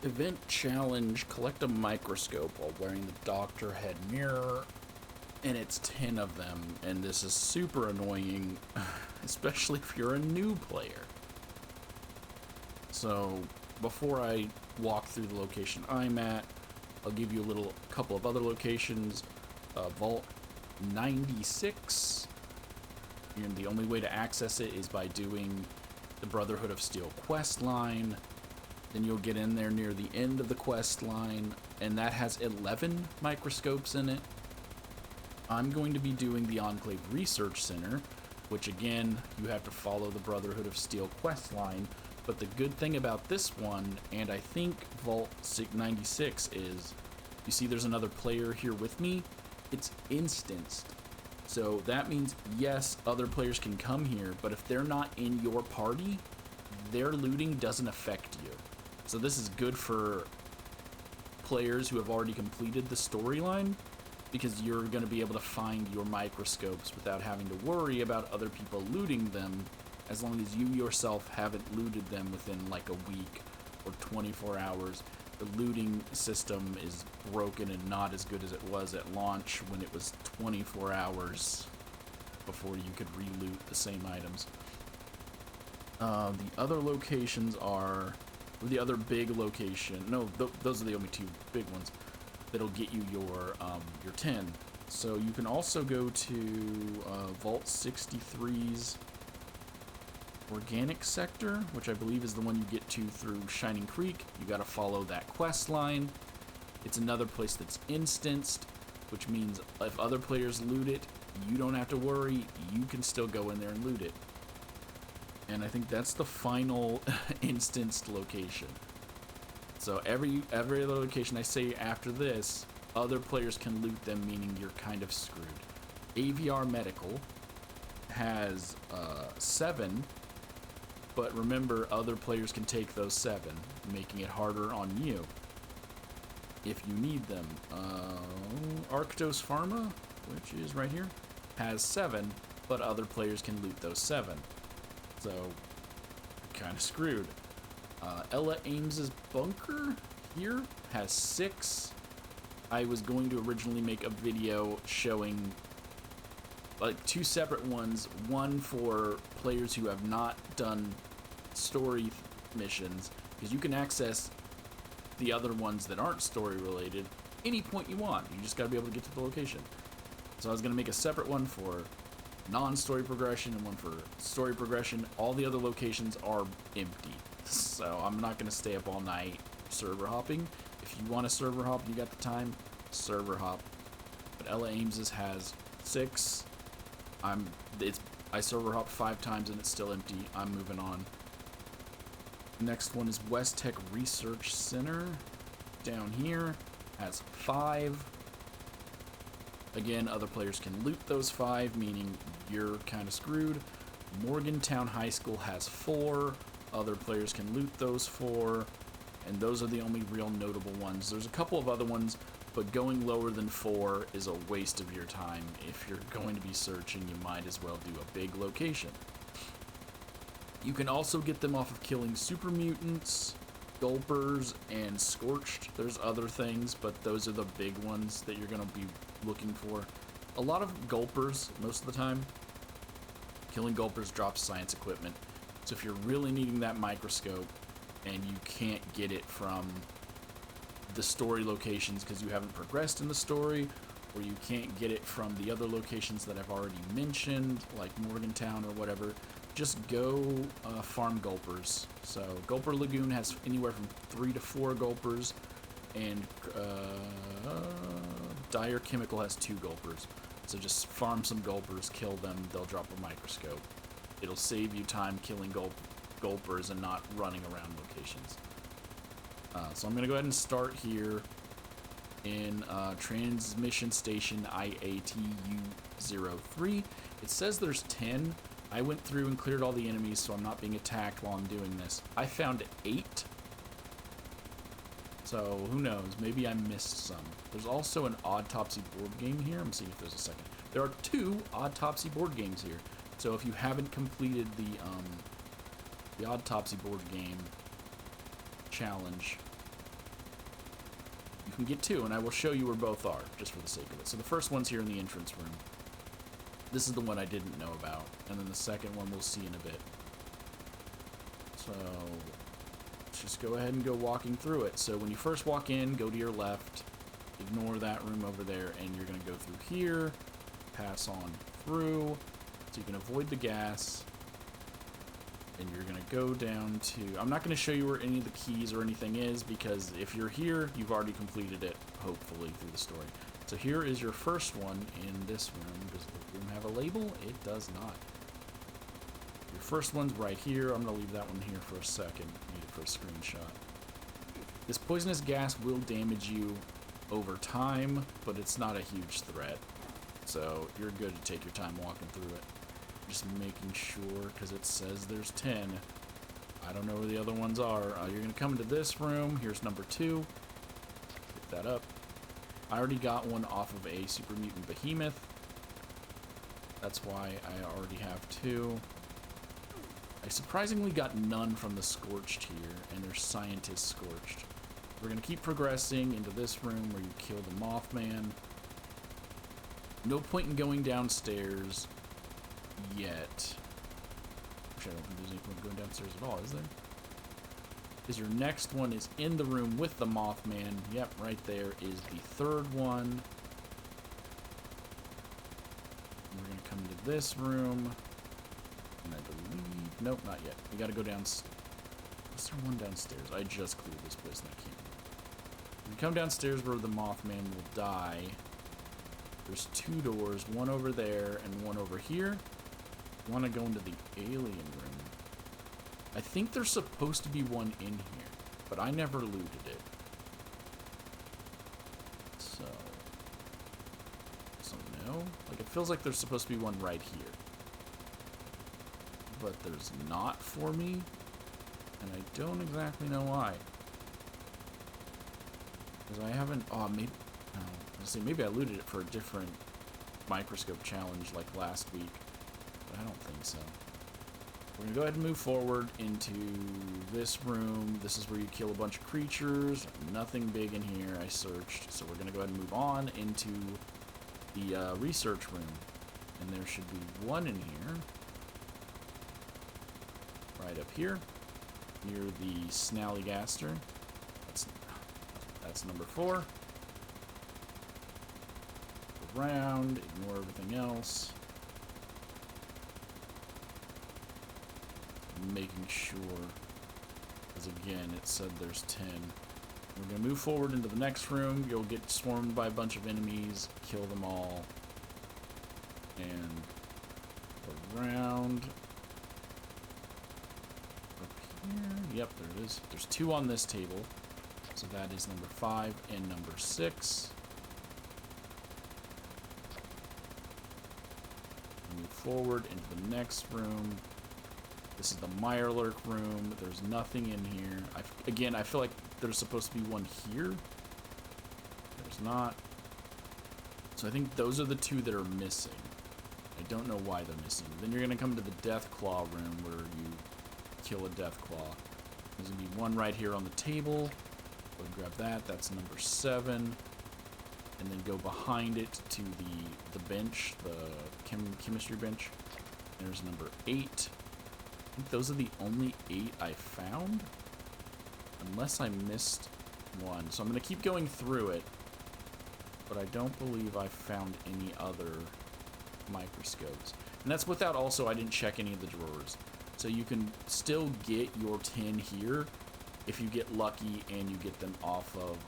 Event challenge, collect a microscope while wearing the doctor head mirror, and it's 10 of them, and this is super annoying, especially if you're a new player. So, before I walk through the location I'm at, I'll give you a couple of other locations. Vault 96, and the only way to access it is by doing the Brotherhood of Steel quest line. Then you'll get in there near the end of the quest line, and that has 11 microscopes in it. I'm going to be doing the Enclave Research Center, which again, you have to follow the Brotherhood of Steel quest line. But the good thing about this one, and I think Vault 96, is, you see there's another player here with me? It's instanced. So that means, yes, other players can come here, but if they're not in your party, their looting doesn't affect you. So this is good for players who have already completed the storyline, because you're going to be able to find your microscopes without having to worry about other people looting them, as long as you yourself haven't looted them within like a week or 24 hours. The looting system is broken and not as good as it was at launch, when it was 24 hours before you could re-loot the same items. The other locations are, or the other big location, no, those are the only two big ones that'll get you your 10. So you can also go to Vault 63's Organic Sector, which I believe is the one you get to through Shining Creek. You gotta follow that quest line. It's another place that's instanced, which means if other players loot it, you don't have to worry, you can still go in there and loot it. And I think that's the final instanced location. So every other location I say after this, other players can loot them, meaning you're kind of screwed. AVR Medical has 7, but remember, other players can take those 7, making it harder on you if you need them. Arctos Pharma, which is right here, has 7, but other players can loot those 7. So, kind of screwed. Ella Ames's Bunker here has 6. I was going to originally make a video showing like 2 separate ones, one for players who have not done story missions, because you can access the other ones that aren't story related any point you want. You just got to be able to get to the location. So I was going to make a separate one for non-story progression and one for story progression. All the other locations are empty, so I'm not going to stay up all night server hopping. If you want to server hop, you got the time, server hop. But Ella Ames's has 6. I server hopped 5 times and it's still empty. I'm moving on. Next one is West Tech Research Center. Down here has 5. Again, other players can loot those 5, meaning you're kind of screwed. Morgantown High School has 4. Other players can loot those 4. And those are the only real notable ones. There's a couple of other ones, but going lower than 4 is a waste of your time. If you're going to be searching, you might as well do a big location. You can also get them off of killing super mutants, gulpers, and scorched. There's other things, but those are the big ones that you're going to be looking for. A lot of gulpers, most of the time. Killing gulpers drops science equipment. So if you're really needing that microscope and you can't get it from the story locations because you haven't progressed in the story, or you can't get it from the other locations that I've already mentioned, like Morgantown or whatever, just go farm gulpers. So Gulper Lagoon has anywhere from 3 to 4 gulpers, and Dire Chemical has 2 gulpers. So just farm some gulpers, kill them, they'll drop a microscope. It'll save you time killing gulpers and not running around locations. So I'm going to go ahead and start here in Transmission Station IATU-03. It says there's 10. I went through and cleared all the enemies, so I'm not being attacked while I'm doing this. I found 8. So who knows? Maybe I missed some. There's also an Autopsy board game here. I'm seeing if there's a second. There are 2 Autopsy board games here. So if you haven't completed the Autopsy board game challenge, you can get two, and I will show you where both are, just for the sake of it. So the first one's here in the entrance room. This is the one I didn't know about, and then the second one we'll see in a bit. So let's just go ahead and go walking through it. So when you first walk in, go to your left, ignore that room over there, and you're going to go through here, pass on through, so you can avoid the gas, and you're going to go down to... I'm not going to show you where any of the keys or anything is, because if you're here, you've already completed it, hopefully, through the story. So here is your first one in this room. Does the room have a label? It does not. Your first one's right here. I'm going to leave that one here for a second. Need it for a screenshot. This poisonous gas will damage you over time, but it's not a huge threat. So you're good to take your time walking through it. Just making sure, because it says there's 10. I don't know where the other ones are. You're going to come into this room. Here's number 2. Pick that up. I already got one off of a super mutant behemoth. That's why I already have 2. I surprisingly got none from the Scorched here, and there's Scientist Scorched. We're going to keep progressing into this room where you kill the Mothman. No point in going downstairs yet. Actually, I don't think there's any point in going downstairs at all, is there? Because your next one is in the room with the Mothman. Yep, right there is the third one. And we're going to come into this room. And I believe... Nope, not yet. We got to go down... Is there one downstairs? I just cleared this place and I can't remember. We come downstairs where the Mothman will die. There's 2 doors, one over there and one over here. I want to go into the alien room. I think there's supposed to be one in here, but I never looted it. So no. Like, it feels like there's supposed to be one right here. But there's not for me, and I don't exactly know why. Because I haven't... Oh, maybe... No. Let's see, maybe I looted it for a different microscope challenge like last week, but I don't think so. We're going to go ahead and move forward into this room. This is where you kill a bunch of creatures. Nothing big in here. I searched. So we're going to go ahead and move on into the research room. And there should be one in here. Right up here. Near the Snallygaster. That's number 4. Around, ignore everything else. Making sure, because again, it said there's 10. We're going to move forward into the next room. You'll get swarmed by a bunch of enemies, kill them all, and around. Up here, yep, there it is. There's 2 on this table, so that is number 5 and number 6. Move forward into the next room. This is the Mirelurk room. There's nothing in here. Again, I feel like there's supposed to be one here. There's not. So I think those are the 2 that are missing. I don't know why they're missing. Then you're going to come to the Deathclaw room where you kill a Deathclaw. There's going to be one right here on the table. Go and grab that. That's number 7. And then go behind it to the bench, the chemistry bench. There's number 8. I think those are the only 8 I found, unless I missed one. So I'm going to keep going through it, but I don't believe I found any other microscopes. And that's without also, I didn't check any of the drawers. So you can still get your 10 here if you get lucky and you get them off of,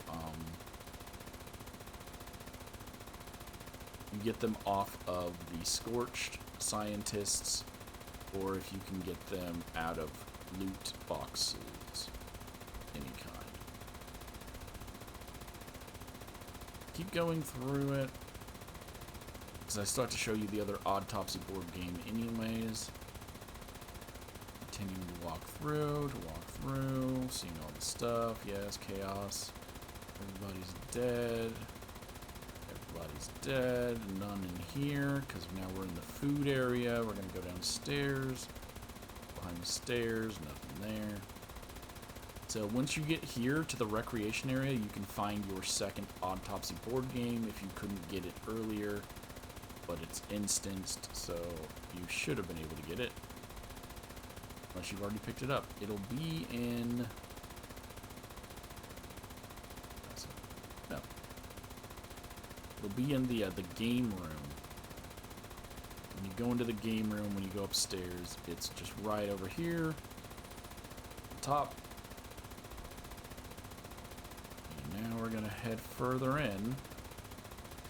the Scorched Scientists, or if you can get them out of loot boxes, any kind. Keep going through it, because I start to show you the other Autopsy board game anyways. Continuing to walk through, seeing all the stuff. Yes, chaos. Everybody's dead. Everybody's dead. None in here, because now we're in the food area. We're going to go downstairs. Behind the stairs, nothing there. So once you get here to the recreation area, you can find your second autopsy board game if you couldn't get it earlier, but it's instanced, so you should have been able to get it. Unless you've already picked it up. It'll be in... No. It'll be in the game room. When you go into the game room, when you go upstairs, it's just right over here. Top. And now we're gonna head further in.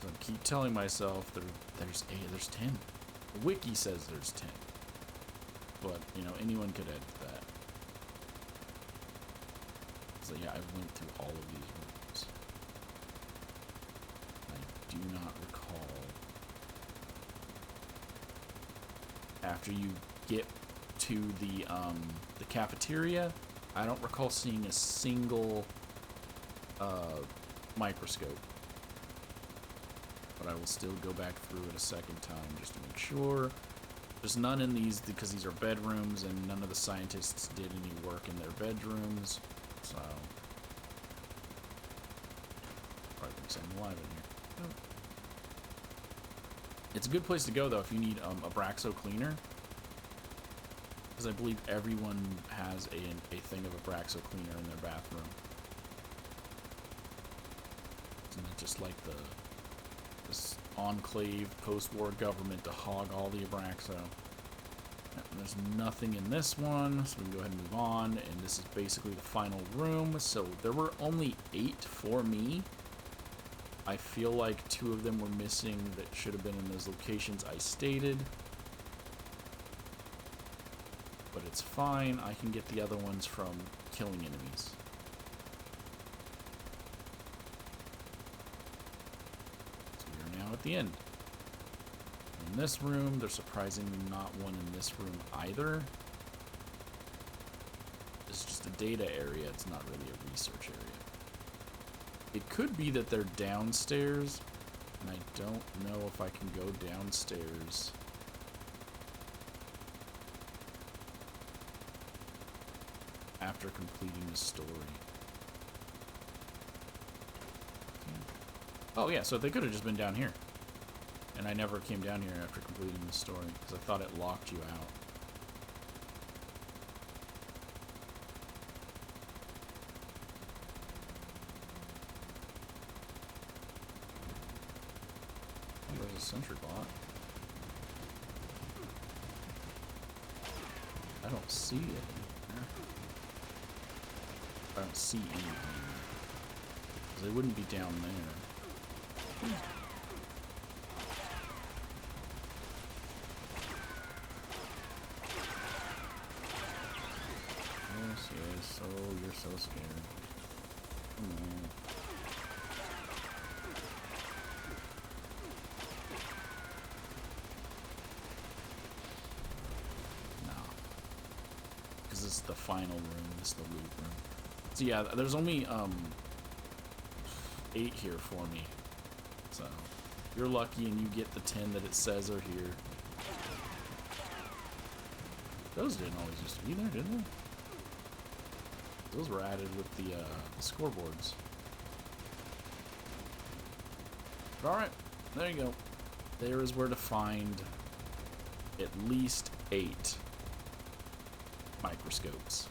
I keep telling myself there's 10. The wiki says there's 10. But, you know, anyone could edit that. So yeah, I went through all of these rooms. I do not recall. After you get to the cafeteria, I don't recall seeing a single microscope. But I will still go back through it a second time just to make sure. There's none in these because these are bedrooms and none of the scientists did any work in their bedrooms. So, probably thinks I'm alive in here. Oh. It's a good place to go though if you need a Braxo cleaner. Because I believe everyone has a thing of a Braxo cleaner in their bathroom. Isn't it just like this enclave post-war government to hog all the Abraxo? There's nothing in this one, so we can go ahead and move on. And this is basically the final room. So there were only 8 for me. I feel like 2 of them were missing that should have been in those locations I stated. But it's fine. I can get the other ones from killing enemies. At the end. In this room, there's surprisingly not one in this room either. It's just a data area, it's not really a research area. It could be that they're downstairs, and I don't know if I can go downstairs. After completing the story. Oh yeah, so they could have just been down here. And I never came down here after completing the story, because I thought it locked you out. Oh, there's a sentry bot. I don't see it. I don't see anything. Because they wouldn't be down there. Yes. Oh, you're so scared. Come on. No. Because this is the final room. This is the loot room. So yeah, there's only 8 here for me. So you're lucky and you get the 10 that it says are here. Those didn't always used to be there, didn't they? Those were added with the scoreboards. Alright, there you go. There is where to find at least 8 microscopes.